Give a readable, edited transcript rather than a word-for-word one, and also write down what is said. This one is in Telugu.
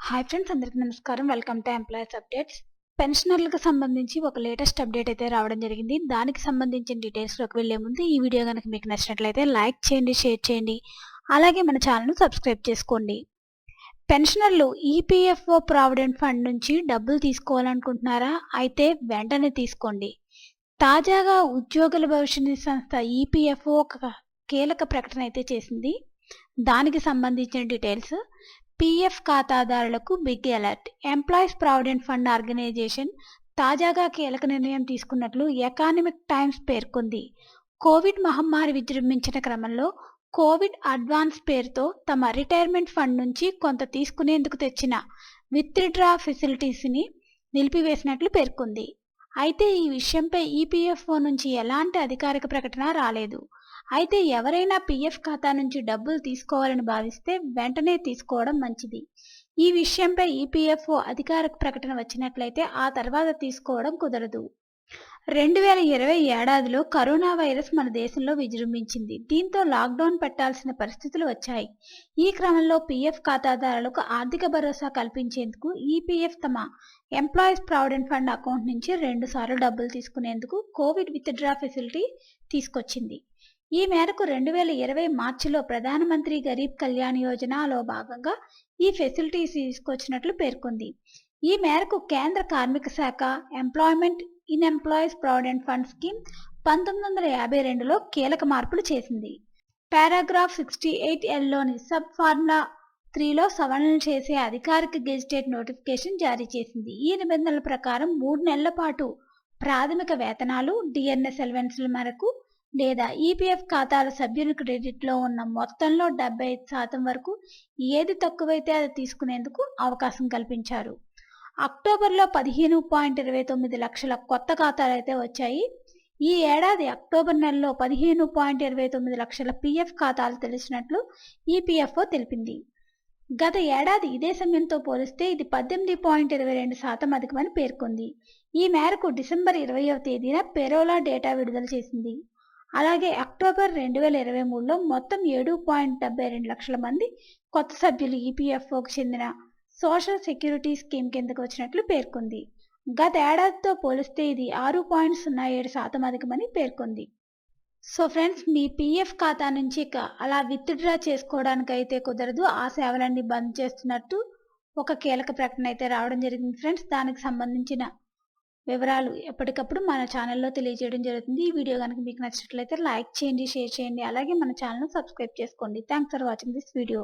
హాయ్ ఫ్రెండ్స్, అందరికీ నమస్కారం. Welcome to employees updates. పెన్షనర్లకు సంబంధించి ఒక లేటెస్ట్ అప్డేట్ అయితే రావడం జరిగింది. దానికి సంబంధించిన డీటెయిల్స్లోకి వెళ్లే ముందు ఈ వీడియో కనుక మీకు నచ్చినట్లయితే లైక్ చేయండి, షేర్ చేయండి, అలాగే మన ఛానల్ను సబ్స్క్రైబ్ చేసుకోండి. పెన్షనర్లు ఈపీఎఫ్ఓ ప్రావిడెంట్ ఫండ్ నుంచి డబ్బులు తీసుకోవాలనుకుంటున్నారా? అయితే వెంటనే తీసుకోండి. తాజాగా ఉద్యోగుల భవిష్య నిధి సంస్థ ఈపీఎఫ్ఓ ఒక కీలక ప్రకటన అయితే చేసింది. దానికి సంబంధించిన డీటెయిల్స్: పీఎఫ్ ఖాతాదారులకు big alert. Employees provident fund organisation తాజాగా కీలక నిర్ణయం తీసుకున్నట్లు ఎకనామిక్ టైమ్స్ పేర్కొంది. కోవిడ్ మహమ్మారి విజృంభించిన క్రమంలో కోవిడ్ అడ్వాన్స్ పేరుతో తమ రిటైర్మెంట్ ఫండ్ నుంచి కొంత తీసుకునేందుకు తెచ్చిన విత్డ్రా ఫెసిలిటీస్ని నిలిపివేసినట్లు పేర్కొంది. అయితే ఈ విషయంపై ఈపీఎఫ్ఓ నుంచి ఎలాంటి అధికారిక ప్రకటన రాలేదు. అయితే ఎవరైనా పీఎఫ్ ఖాతా నుంచి డబ్బులు తీసుకోవాలని భావిస్తే వెంటనే తీసుకోవడం మంచిది. ఈ విషయంపై ఈపీఎఫ్ఓ అధికారిక ప్రకటన వచ్చినట్లయితే ఆ తర్వాత తీసుకోవడం కుదరదు. 2020 ఏడాదిలో కరోనా వైరస్ మన దేశంలో విజృంభించింది. దీంతో లాక్డౌన్ పెట్టాల్సిన పరిస్థితులు వచ్చాయి. ఈ క్రమంలో పీఎఫ్ ఖాతాదారులకు ఆర్థిక భరోసా కల్పించేందుకు ఈపీఎఫ్ తమ ఎంప్లాయీస్ ప్రావిడెంట్ ఫండ్ అకౌంట్ నుంచి 2 సార్లు డబ్బులు తీసుకునేందుకు కోవిడ్ విత్డ్రా ఫెసిలిటీ తీసుకొచ్చింది. ఈ మేరకు 2020 మార్చిలో ప్రధానమంత్రి గరీబ్ కళ్యాణ్ యోజనలో భాగంగా ఈ ఫెసిలిటీ తీసుకొచ్చినట్లు పేర్కొంది. ఈ మేరకు కేంద్ర కార్మిక శాఖ employment in employees provident fund scheme 1952లో కీలక మార్పులు చేసింది. పారాగ్రాఫ్ 68Lలోని సబ్ ఫార్ములా 3లో సవరణలు చేసే అధికారిక గెజిటెడ్ నోటిఫికేషన్ జారీ చేసింది. ఈ నిబంధనల ప్రకారం 3 నెలల పాటు ప్రాథమిక వేతనాలు, డిఎన్ఎస్ అలవెన్స్ల మేరకు లేదా ఈపీఎఫ్ ఖాతాల సభ్యుని క్రెడిట్లో ఉన్న మొత్తంలో 75% వరకు ఏది తక్కువైతే అది తీసుకునేందుకు అవకాశం కల్పించారు. అక్టోబర్లో 15.29 లక్షల కొత్త ఖాతాలు అయితే వచ్చాయి. ఈ ఏడాది అక్టోబర్ నెలలో 15.29 లక్షల పీఎఫ్ ఖాతాలు తెలిసినట్లు ఈపీఎఫ్ఓ తెలిపింది. గత ఏడాది ఇదే సమయంతో పోలిస్తే ఇది 18.22% అధికమని పేర్కొంది. ఈ మేరకు డిసెంబర్ 20వ తేదీన పేరోలా డేటా విడుదల చేసింది. అలాగే అక్టోబర్ 2023లో మొత్తం 7.72 లక్షల మంది కొత్త సభ్యులు ఈపీఎఫ్ఓకు చెందిన సోషల్ సెక్యూరిటీ స్కీమ్ కిందకు వచ్చినట్లు పేర్కొంది. గత ఏడాదితో పోలిస్తే ఇది 6.07% అధికమని పేర్కొంది. సో ఫ్రెండ్స్, మీ పీఎఫ్ ఖాతా నుంచి అలా విత్డ్రా చేసుకోవడానికి అయితే కుదరదు. ఆ సేవలన్నీ బంద్ చేస్తున్నట్టు ఒక కీలక ప్రకటన అయితే రావడం జరిగింది ఫ్రెండ్స్. దానికి సంబంధించిన వివరాలు ఎప్పటికప్పుడు మన ఛానల్లో తెలియజేయడం జరుగుతుంది. ఈ వీడియో కనుక మీకు నచ్చినట్లయితే లైక్ చేయండి, షేర్ చేయండి, అలాగే మన ఛానల్ను సబ్స్క్రైబ్ చేసుకోండి. Thanks for watching this video.